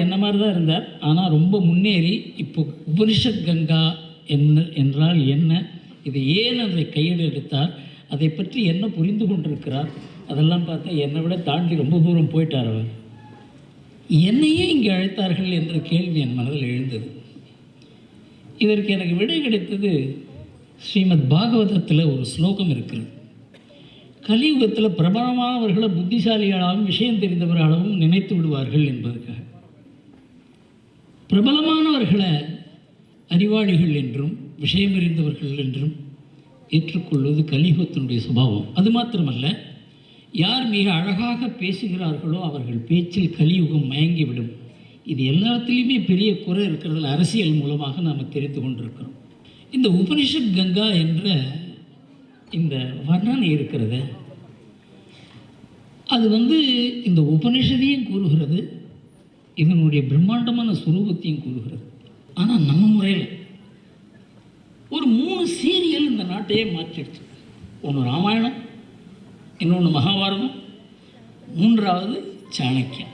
என்ன மாதிரி தான் இருந்தார். ஆனால் ரொம்ப முன்னேறி இப்போ உபனிஷத் கங்கா என்றால் என்ன, இதை ஏன் அதை கையில் எடுத்தார், அதை பற்றி என்ன புரிந்து கொண்டிருக்கிறார், அதெல்லாம் பார்த்தா என்னை விட தாண்டி ரொம்ப தூரம் போயிட்டார் அவர். என்னையே இங்கே அழைத்தார்கள் என்ற கேள்வி என் மனதில் எழுந்தது. இதற்கு எனக்கு விடை கிடைத்தது ஸ்ரீமத் பாகவதத்தில் ஒரு ஸ்லோகம் இருக்கிறது. கலியுகத்தில் பிரபலமானவர்களை புத்திசாலிகளாகவும் விஷயம் தெரிந்தவர்களாகவும் நினைத்து விடுவார்கள் என்பதற்காக பிரபலமானவர்களை அறிவாளிகள் என்றும் விஷயம் அறிந்தவர்கள் என்றும் ஏற்றுக்கொள்வது கலியுகத்தினுடைய சுபாவம். அது மாத்திரமல்ல, யார் மிக அழகாக பேசுகிறார்களோ அவர்கள் பேச்சில் கலியுகம் மயங்கிவிடும். இது எல்லாத்துலேயுமே பெரிய குறை இருக்கிறதுல அரசியல் மூலமாக நாம் தெரிந்து கொண்டிருக்கிறோம். இந்த உபனிஷத் கங்கா என்ற இந்த வர்ணனை இருக்கிறது, அது இந்த உபனிஷதையும் கூறுகிறது, இதனுடைய பிரம்மாண்டமான சுரூபத்தையும் கூறுகிறது. ஆனால் நம்ம முறையில் ஒரு 3 சீரியல் இந்த நாட்டையே மாற்றிடுச்சு. ஒன்று ராமாயணம், இன்னொன்று மகாபாரதம், 3வது சாணக்கியம்.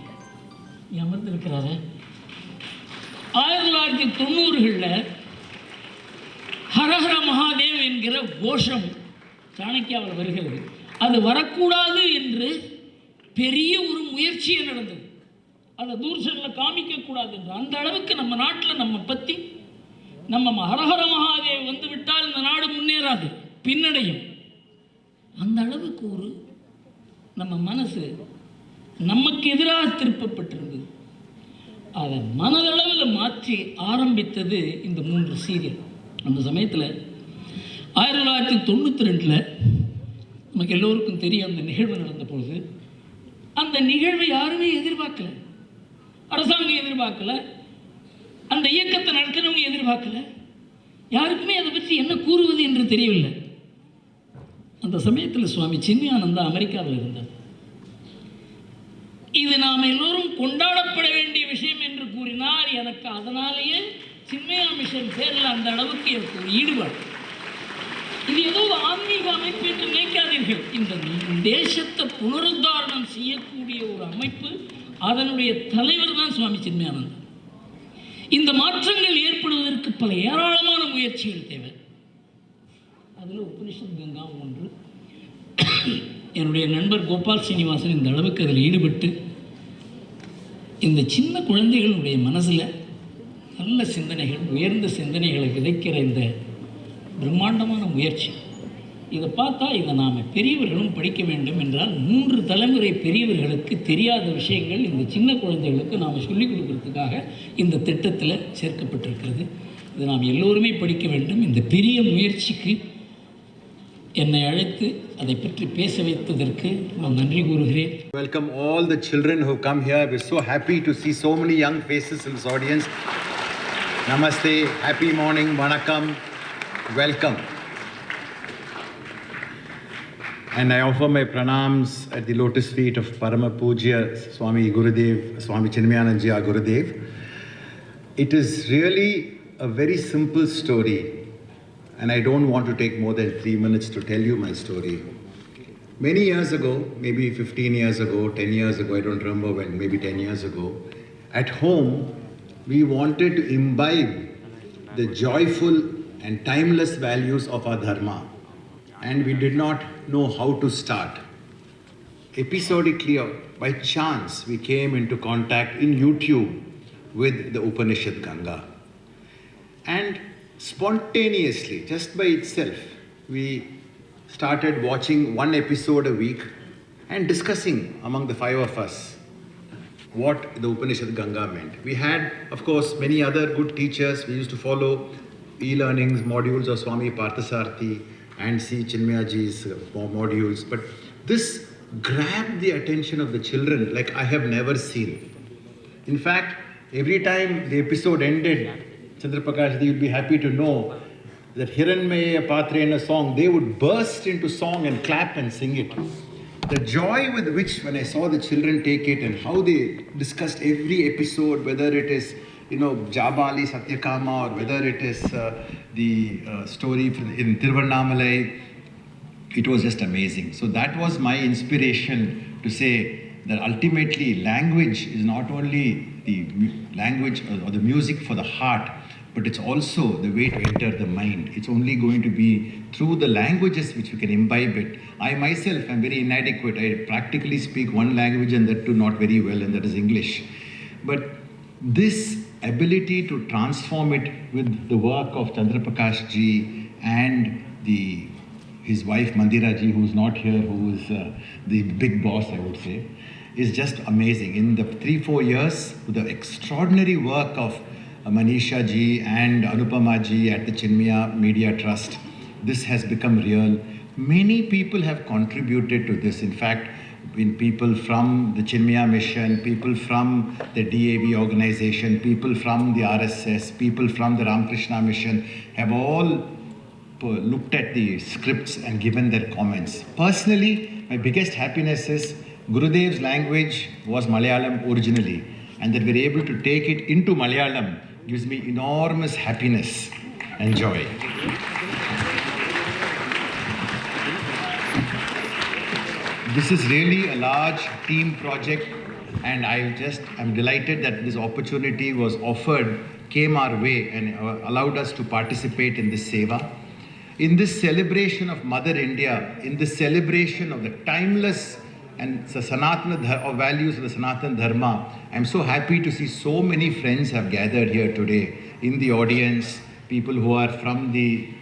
அமர்ந்திருக்கிறாரு 1990களில் ஹரஹர மகாதேவ் என்கிற கோஷம் சாணக்கியாவில் வருகிறது. அது வரக்கூடாது என்று பெரிய ஒரு முயற்சியே நடந்தது. அதை தூர்தர்ஷனில் காமிக்கக்கூடாது என்று. அந்த அளவுக்கு நம்ம நாட்டில் நம்ம பற்றி நம்ம ஹரஹர மகாதேவ் விட்டால் இந்த நாடு முன்னேறாது, பின்னடையும். அந்த அளவுக்கு ஒரு நம்ம மனசு நமக்கு எதிராக திருப்பப்பட்டிருந்தது. அதை மனதளவில் மாற்றி ஆரம்பித்தது இந்த 3 சீரியல். அந்த சமயத்தில் 1992 நமக்கு எல்லோருக்கும் தெரியும் அந்த நிகழ்வு நடந்த பொழுது. அந்த நிகழ்வை யாருமே எதிர்பார்க்கல, அரசாங்கம் எதிர்பார்க்கல, அந்த இயக்கத்தை நடத்துகிறவங்க எதிர்பார்க்கல, யாருக்குமே அதை பற்றி என்ன கூறுவது என்று தெரியவில்லை. அந்த சமயத்தில் சுவாமி சின்மயானந்தா அமெரிக்காவில் இருந்தார். இது நாம் எல்லோரும் கொண்டாடப்பட வேண்டிய விஷயம் என்று கூறினார். எனக்கு அதனாலேயே சின்மயா மிஷன் பேரில் அந்த அளவுக்கு எனக்கு ஒரு ஈடுபாடு. இது ஏதோ ஆன்மீக அமைப்பு என்று நினைக்காதீர்கள். இந்த தேசத்தை புனருத்தாரணம் செய்யக்கூடிய ஒரு அமைப்பு, அதனுடைய தலைவர் தான் சுவாமி சின்மயானந்தா. இந்த மாற்றங்கள் ஏற்படுவதற்கு பல ஏராளமான முயற்சிகள் தேவை. அதில் உபனிஷத் கங்கா ஒன்று. என்னுடைய நண்பர் கோபால் சீனிவாசன் இந்த அளவுக்கு அதில் ஈடுபட்டு இந்த சின்ன குழந்தைகளுடைய மனசில் நல்ல சிந்தனைகள், உயர்ந்த சிந்தனைகளை விதைக்கிற இந்த பிரம்மாண்டமான முயற்சி, இதை பார்த்தா இதை நாம் பெரியவர்களும் படிக்க வேண்டும் என்றால் 3 தலைமுறை பெரியவர்களுக்கு தெரியாத விஷயங்கள் இந்த சின்ன குழந்தைகளுக்கு நாம் சொல்லிக் கொடுக்கறதுக்காக இந்த திட்டத்தில் சேர்க்கப்பட்டிருக்கிறது. இதை நாம் எல்லோருமே படிக்க வேண்டும். இந்த பெரிய முயற்சிக்கு என்னை அழைத்து அதை பற்றி பேச வைத்ததற்கு நான் நன்றி கூறுகிறேன். Welcome all the children who come here. We're so happy to see so many young faces in this audience. Namaste, happy morning, vanakkam, welcome. And I offer my pranams at the lotus feet of Parama Pujya Swami Gurudev, Swami Chinmayananda Gurudev. It is really a very simple story. And I don't want to take more than 3 minutes to tell you my story. Many years ago, maybe 15 years ago, 10 years ago, I don't remember when, maybe 10 years ago, at home, we wanted to imbibe the joyful and timeless values of our dharma. And we did not know how to start. Episodically, by chance, we came into contact in YouTube with the Upanishad Ganga. And spontaneously, just by itself, we started watching 1 episode a week and discussing among the 5 of us what the Upanishad Ganga meant. We had, of course, many other good teachers. We used to follow e-learnings, modules of Swami Parthasarathy and see Chinmayaji's modules. But this grabbed the attention of the children like I have never seen. In fact, every time the episode ended, Chandra Prakash, you will be happy to know that Hiranmaya Patrena song, they would burst into song and clap and sing it. The joy with which, when I saw the children take it and how they discussed every episode, whether it is, Jabali Satyakama or whether it is the story in Tiruvannamalai, it was just amazing. So that was my inspiration to say that ultimately language is not only the language or the music for the heart, but it's also the way to enter the mind. It's only going to be through the languages which we can imbibe it. I myself am very inadequate. I practically speak one language and that too not very well, and that is English. But this ability to transform it with the work of Chandra Prakash ji and his wife Mandira ji, who is not here, who is the big boss, I would say, is just amazing. In the 3-4 years, with the extraordinary work of Manisha ji and Anupama ji at the Chinmaya Media Trust, this has become real. Many people have contributed to this. In fact, people from the Chinmaya Mission, people from the DAV organization, people from the RSS, people from the Ramakrishna Mission have all looked at the scripts and given their comments. Personally, my biggest happiness is Gurudev's language was Malayalam originally, and that we're able to take it into Malayalam gives me enormous happiness and joy. This is really a large team project, and I'm delighted that this opportunity was offered, came our way, and allowed us to participate in this seva. In this celebration of Mother India, in this celebration of the timeless and the Sanatana values of the Sanatana Dharma, I'm so happy to see so many friends have gathered here today in the audience, people who are from the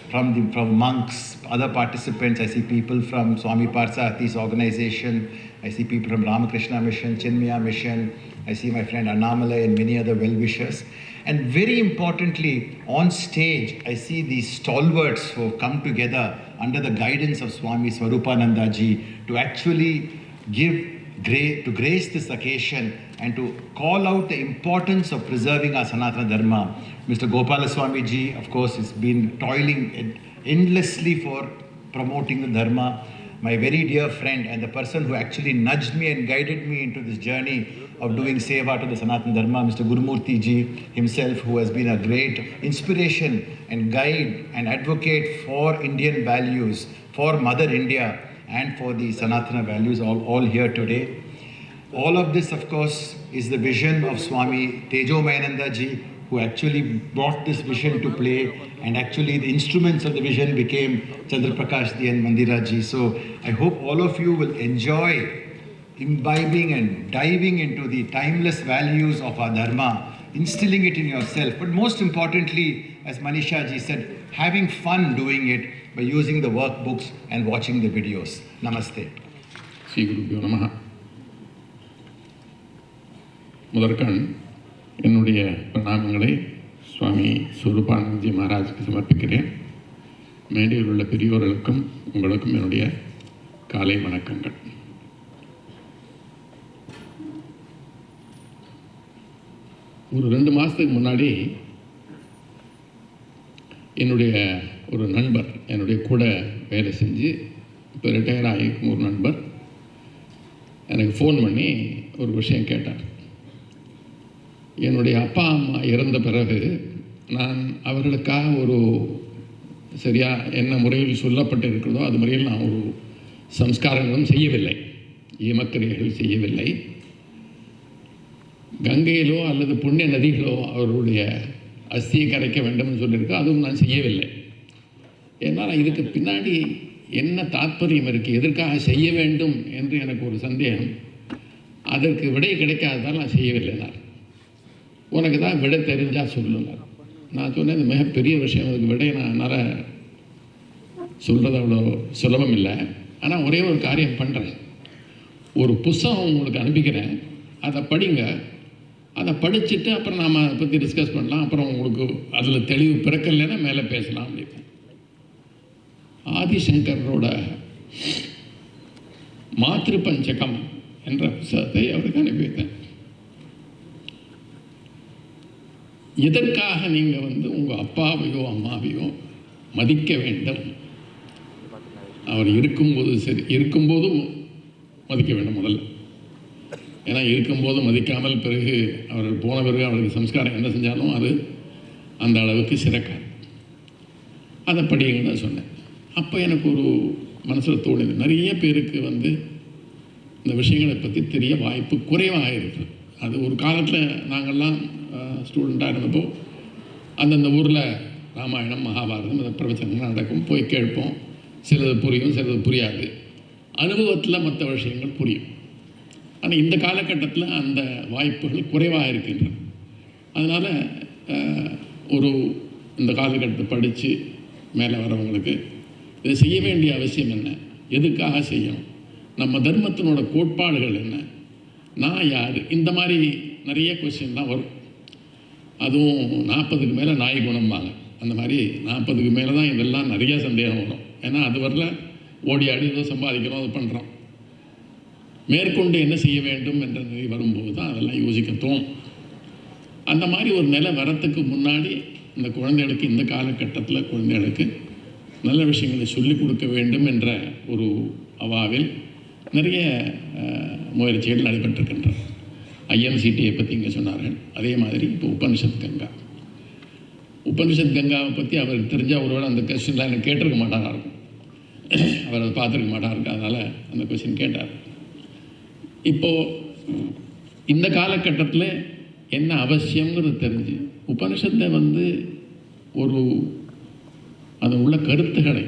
from monks, other participants. I see people from Swami Parsathi's organization. I see people from Ramakrishna Mission, Chinmaya Mission. I see my friend Annamalai and many other well-wishers. And very importantly, on stage, I see these stalwarts who have come together under the guidance of Swami Swarupananda ji to actually to grace this occasion and to call out the importance of preserving our Sanatana Dharma. Mr. Gopalaswamy ji, of course, has been toiling endlessly for promoting the Dharma. My very dear friend and the person who actually nudged me and guided me into this journey of doing seva to the Sanatana Dharma, Mr. Gurumurthy ji himself, who has been a great inspiration and guide and advocate for Indian values, for Mother India and for the Sanatana values, all here today. All of this, of course, is the vision of Swami Tejomayananda ji, who actually brought this vision to play, and actually the instruments of the vision became Chandra Prakash ji and Mandira ji. So I hope all of you will enjoy imbibing and diving into the timeless values of our Dharma, instilling it in yourself, but most importantly, as Manisha ji said, having fun doing it by using the workbooks and watching the videos. Namaste. Sri Gurubhyo Namaha. முதற்கண் என்னுடைய பிரணாமங்களை சுவாமி ஸ்வரூபானந்தஜி மகாராஜுக்கு சமர்ப்பிக்கிறேன். மேடையில் உள்ள பெரியோர்களுக்கும் உங்களுக்கும் என்னுடைய காலை வணக்கங்கள். ஒரு 2 மாதத்துக்கு முன்னாடி என்னுடைய ஒரு நண்பர், என்னுடைய கூட வேலை செஞ்சு இப்போ ரிட்டையர் ஆகிக்கும் ஒரு நண்பர் எனக்கு ஃபோன் பண்ணி ஒரு விஷயம் கேட்டார். என்னுடைய அப்பா அம்மா இறந்த பிறகு நான் அவர்களுக்காக ஒரு சரியாக என்ன முறையில் சொல்லப்பட்டு இருக்கிறதோ அது முறையில் நான் ஒரு சம்ஸ்காரங்களும் செய்யவில்லை, ஈமக்கிரியைகள் செய்யவில்லை. கங்கையிலோ அல்லது புண்ணிய நதிகளோ அவருடைய அஸ்தியை கரைக்க வேண்டும்னு சொல்லியிருக்கோம், அதுவும் நான் செய்யவில்லை. ஏன்னா இதுக்கு பின்னாடி என்ன தாற்பயம் இருக்குது, எதற்காக செய்ய வேண்டும் என்று எனக்கு ஒரு சந்தேகம். அதற்கு விடை கிடைக்காததால் நான் செய்யவில்லை. நான் உனக்கு தான் விடை தெரிஞ்சால் சொல்லுங்கள். நான் சொன்னேன், இது மிகப்பெரிய விஷயம், அதுக்கு விடை நான் என்னால் சொல்கிறது அவ்வளோ சுலபம் இல்லை. ஆனால் ஒரே ஒரு காரியம் பண்ணுறேன், ஒரு புஸ்தகம் உங்களுக்கு அனுப்பிக்கிறேன், அதை படிங்க. அதை படிச்சுட்டு அப்புறம் நாம் அதை பற்றி டிஸ்கஸ் பண்ணலாம். அப்புறம் உங்களுக்கு அதில் தெளிவு பிறக்கலைன்னா மேலே பேசலாம் அப்படின்னு. ஆதிசங்கரோட மாத்ரு பஞ்சகம் என்ற புத்தகத்தை அவருக்கு அனுப்பி வைத்தேன். எதற்காக நீங்கள் உங்கள் அப்பாவையோ அம்மாவையோ மதிக்க வேண்டும்? அவர் இருக்கும்போது சரி, இருக்கும்போதும் மதிக்க வேண்டும் முதல்ல. ஏன்னா இருக்கும்போது மதிக்காமல் பிறகு அவர்கள் போன பிறகு அவருக்கு சம்ஸ்காரம் என்ன செஞ்சாலும் அது அந்த அளவுக்கு சிறக்காது. அதை படிங்கன்னு சொன்னேன். அப்போ எனக்கு ஒரு மனசில் தோணுது, நிறைய பேருக்கு இந்த விஷயங்களை பற்றி தெரிய வாய்ப்பு குறைவாக இருக்குது. அது ஒரு காலத்தில் நாங்கள்லாம் ஸ்டூடெண்ட்டாக இருந்தப்போ அந்தந்த ஊரில் ராமாயணம் மகாபாரதம் இந்த பிரவச்சனங்கள் நடக்கும், போய் கேட்போம். சிலது புரியும், சிலது புரியாது. அனுபவத்தில் மற்ற விஷயங்கள் புரியும். ஆனால் இந்த காலகட்டத்தில் அந்த வாய்ப்புகள் குறைவாக இருக்கின்றன. அதனால் இந்த காலகட்டத்தை படித்து மேலே வரவங்களுக்கு இதை செய்ய வேண்டிய அவசியம் என்ன, எதுக்காக செய்யணும், நம்ம தர்மத்தினோட கோட்பாடுகள் என்ன, நான் யார், இந்த மாதிரி நிறைய கொஸ்டின் தான் வரும். அதுவும் 40க்கு மேலே நாய் குணம்பாங்க. அந்த மாதிரி 40க்கு மேலே தான் இதெல்லாம் நிறைய சந்தேகம் வரும். ஏன்னா அது வரல ஓடி ஆடி ஏதோ சம்பாதிக்கிறோம், அது பண்ணுறோம். மேற்கொண்டு என்ன செய்ய வேண்டும் என்ற நிலை வரும்போது தான் அதெல்லாம் யோசிக்க தோணும். அந்த மாதிரி ஒரு நிலை வரத்துக்கு முன்னாடி இந்த குழந்தைகளுக்கு, இந்த காலகட்டத்தில் குழந்தைகளுக்கு நல்ல விஷயங்களை சொல்லிக் கொடுக்க வேண்டும் என்ற ஒரு அவாவில் நிறைய முயற்சிகள் நடைபெற்றிருக்கின்றன. ஐஎம்சிடியை பற்றி இங்கே சொன்னார்கள். அதே மாதிரி இப்போ உபனிஷத் கங்கா, உபனிஷத் கங்காவை பற்றி அவருக்கு தெரிஞ்சால் ஒருவேளை அந்த கொஸ்டின்லாம் எனக்கு கேட்டிருக்க மாட்டாரா இருக்கும். அவர் அதை பார்த்துருக்க மாட்டார் இருக்கு. அதனால் அந்த கொஸ்டின் கேட்டார். இப்போது இந்த காலகட்டத்தில் என்ன அவசியங்கிறது தெரிஞ்சு உபனிஷத்தை அது உள்ள கருத்துக்களை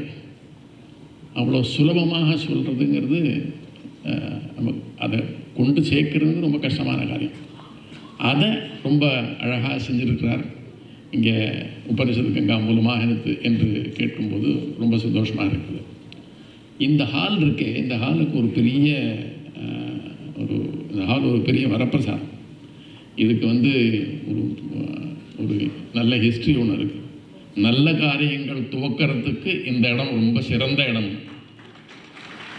அவ்வளோ சுலபமாக சொல்கிறதுங்கிறது நமக்கு அதை கொண்டு சேர்க்கறது ரொம்ப கஷ்டமான காரியம். அதை ரொம்ப அழகாக செஞ்சுருக்கிறார் இங்கே உபனிஷத்து கங்கா மூலமாக என்று கேட்கும்போது ரொம்ப சந்தோஷமாக இருக்குது. இந்த ஹால் இருக்கே, இந்த ஹாலுக்கு ஒரு பெரிய இந்த ஹால் ஒரு பெரிய வரப்பிரசாதம். இதுக்கு ஒரு நல்ல ஹிஸ்ட்ரி ஒன்று இருக்குது. நல்ல காரியங்கள் துவக்கிறதுக்கு இந்த இடம் ரொம்ப சிறந்த இடம்.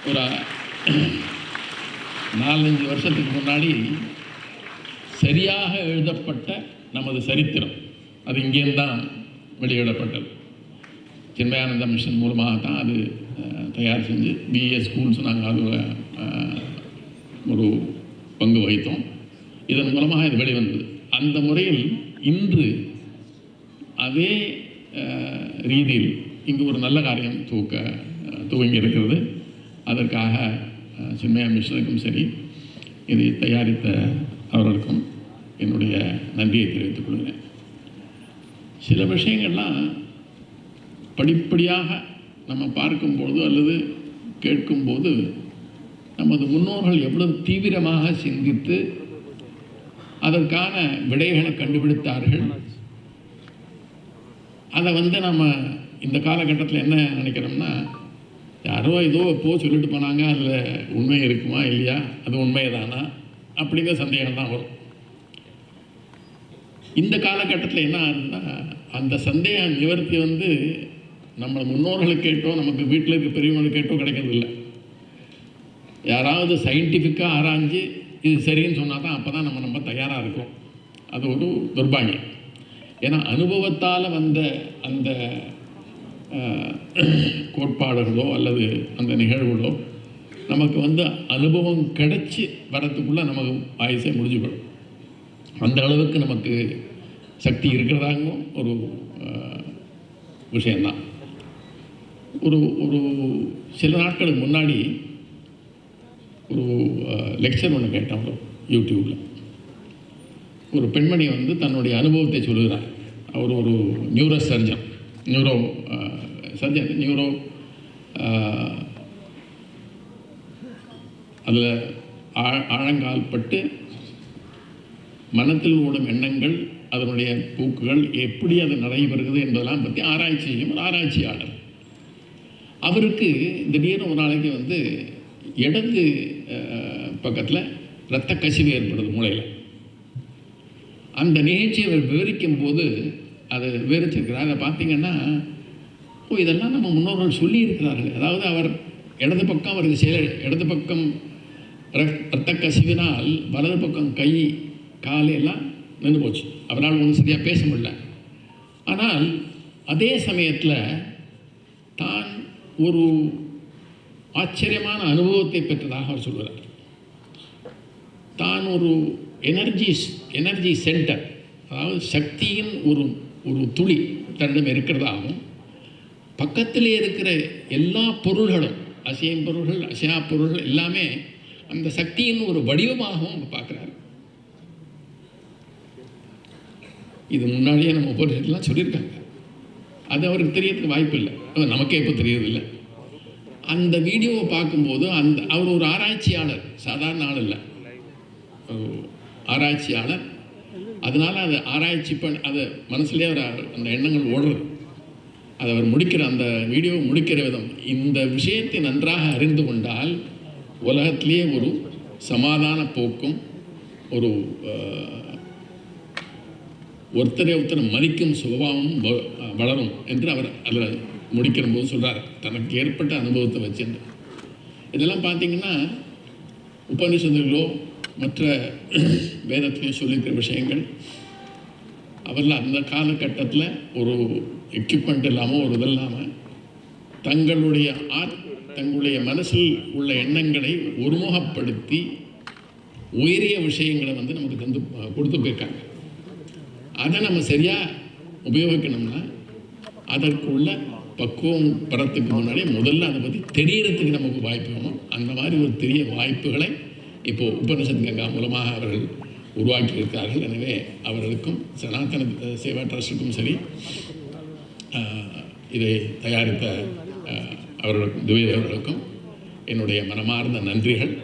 ஒரு 4-5 வருஷத்துக்கு முன்னாடி சரியாக எழுதப்பட்ட நமது சரித்திரம் அது இங்கேருந்து தான் வெளியிடப்பட்டது. சின்மயானந்த மிஷன் மூலமாக தான் அது தயார் செஞ்சு பிஏ ஸ்கூல்ஸ் நாங்கள் அது ஒரு பங்கு வகித்தோம். இதன் மூலமாக இது வெளிவந்தது. அந்த முறையில் இன்று அதே ரீதியில் இங்கு ஒரு நல்ல காரியம் துவங்கி இருக்கிறது. அதற்காக சின்மயா மிஷனுக்கும் சரி, இதை தயாரித்த அவர்களுக்கும் என்னுடைய நன்றியை தெரிவித்துக் கொள்கிறேன். சில விஷயங்கள்லாம் படிப்படியாக நம்ம பார்க்கும்போது அல்லது கேட்கும்போது நமது முன்னோர்கள் எவ்வளவு தீவிரமாக சிந்தித்து அதற்கான விடைகளை கண்டுபிடித்தார்கள். அதை நம்ம இந்த காலகட்டத்தில் என்ன நினைக்கிறோம்னா, யாரோ ஏதோ சொல்லிட்டு போனாங்க, அதில் உண்மை இருக்குமா இல்லையா, அது உண்மைதானா அப்படிங்கிற சந்தேகம் தான் வரும். இந்த காலகட்டத்தில் என்ன ஆகுதுன்னா, அந்த சந்தேக நிவர்த்தி நம்ம முன்னோர்களுக்கு கேட்டோ நமக்கு வீட்டில் இருக்க பெரியவங்களுக்கு கேட்டோ கிடைக்கிறது இல்லை. யாராவது சயின்டிஃபிக்காக ஆராய்ஞ்சு இது சரின்னு சொன்னால் தான் அப்போ தான் நம்ம தயாராக இருக்கோம். அது ஒரு துர்பாகியம். ஏன்னா அனுபவத்தால் வந்த அந்த கோட்பாடுகளோ அல்லது அந்த நிகழ்வுகளோ நமக்கு அனுபவம் கிடைச்சி வரத்துக்குள்ளே நமக்கு ஆயுசே முடிஞ்சு போடும். அந்த அளவுக்கு நமக்கு சக்தி இருக்கிறதாகவும் ஒரு விஷயந்தான். ஒரு சில நாட்களுக்கு முன்னாடி ஒரு லெக்சர் ஒன்று கேட்டோம் யூடியூப்பில். ஒரு பெண்மணி தன்னுடைய அனுபவத்தை சொல்லுகிறார். அவர் ஒரு நியூரோ சர்ஜன் அதில் ஆழங்கால் பட்டு மனத்தில் ஓடும் எண்ணங்கள், அதனுடைய போக்குகள் எப்படி அது நடைபெறுகிறது என்பதெல்லாம் பற்றி ஆராய்ச்சி செய்யும் ஒரு ஆராய்ச்சியாளர். அவருக்கு திடீர்னு ஒரு நாளைக்கு இடது பக்கத்தில் இரத்த கசிவு ஏற்படுது மூளையில். அந்த நிகழ்ச்சியை அவர் விவரிக்கும் போது அதை விவரிச்சிருக்கிறார். அதை பார்த்தீங்கன்னா, இதெல்லாம் நம்ம முன்னோர்கள் சொல்லியிருக்கிறார்கள். அதாவது அவர் இடது பக்கம் அவருக்கு இடது பக்கம் இரத்த கசிவினால் வலது பக்கம் கை காலையெல்லாம் நின்று போச்சு. அவரால் ஒன்றும் சரியாக பேச முடியல. ஆனால் அதே சமயத்தில் தான் ஒரு ஆச்சரியமான அனுபவத்தை பெற்றதாக அவர் சொல்கிறார். தான் ஒரு எனர்ஜி சென்டர், அதாவது சக்தியின் ஒரு துளி தன்னிடம் இருக்கிறதாகவும், பக்கத்திலே இருக்கிற எல்லா பொருள்களும், அசையும் பொருள்கள் அசையா பொருள்கள் எல்லாமே அந்த சக்தியின் ஒரு வடிவமாகவும் அவங்க பார்க்குறாரு. இது முன்னாடியே நம்ம உபநிஷத்துலாம் சொல்லியிருக்காங்க. அது அவருக்கு தெரியறதுக்கு வாய்ப்பு இல்லை, நமக்கே இப்போ தெரியறதில்லை. அந்த வீடியோவை பார்க்கும்போது அவர் ஒரு ஆராய்ச்சியாளர், சாதாரண ஆள் இல்லை, ஆராய்ச்சியாளர். அதனால் அதை ஆராய்ச்சி பண்ணி அதை மனசுலேயே அவர் அந்த எண்ணங்கள் ஓடுறது. அதை அவர் முடிக்கிற அந்த வீடியோவை முடிக்கிற விதம், இந்த விஷயத்தை நன்றாக அறிந்து கொண்டால் உலகத்திலேயே ஒரு சமாதான போக்கும், ஒரு ஒருத்தரை ஒருத்தர் மதிக்கும் சுபாவமும் வளரும் என்று அவர் அதில் முடிக்கிற போது சொல்கிறார், தனக்கு ஏற்பட்ட அனுபவத்தை வச்சுட்டு. இதெல்லாம் பார்த்தீங்கன்னா உபநிஷத்துகளோ மற்ற வேதத்திலேயோ சொல்லியிருக்கிற விஷயங்கள். அவரில் அந்த காலகட்டத்தில் ஒரு எக்யூப்மெண்ட் இல்லாமல், ஒரு இது இல்லாமல் தங்களுடைய மனசில் உள்ள எண்ணங்களை ஒருமுகப்படுத்தி உயரிய விஷயங்களை நமக்கு கொடுத்து போயிருக்காங்க. அதை நம்ம சரியாக உபயோகிக்கணும்னா அதற்குள்ள பக்குவம் பெறத்துக்கு முன்னாடி முதல்ல அதை பற்றி தெரியறதுக்கு நமக்கு வாய்ப்பு வேணும். அந்த மாதிரி ஒரு தெரிய வாய்ப்புகளை இப்போது உபனிஷத் கங்கா மூலமாக அவர்கள் உருவாக்கி இருக்கிறார்கள். எனவே அவர்களுக்கும் சனாதன சேவா ட்ரஸ்ட்டுக்கும் சரி, இதை தயாரித்த அவர்களுக்கும் திவ்ய அவர்களுக்கும் என்னுடைய மனமார்ந்த நன்றிகள்.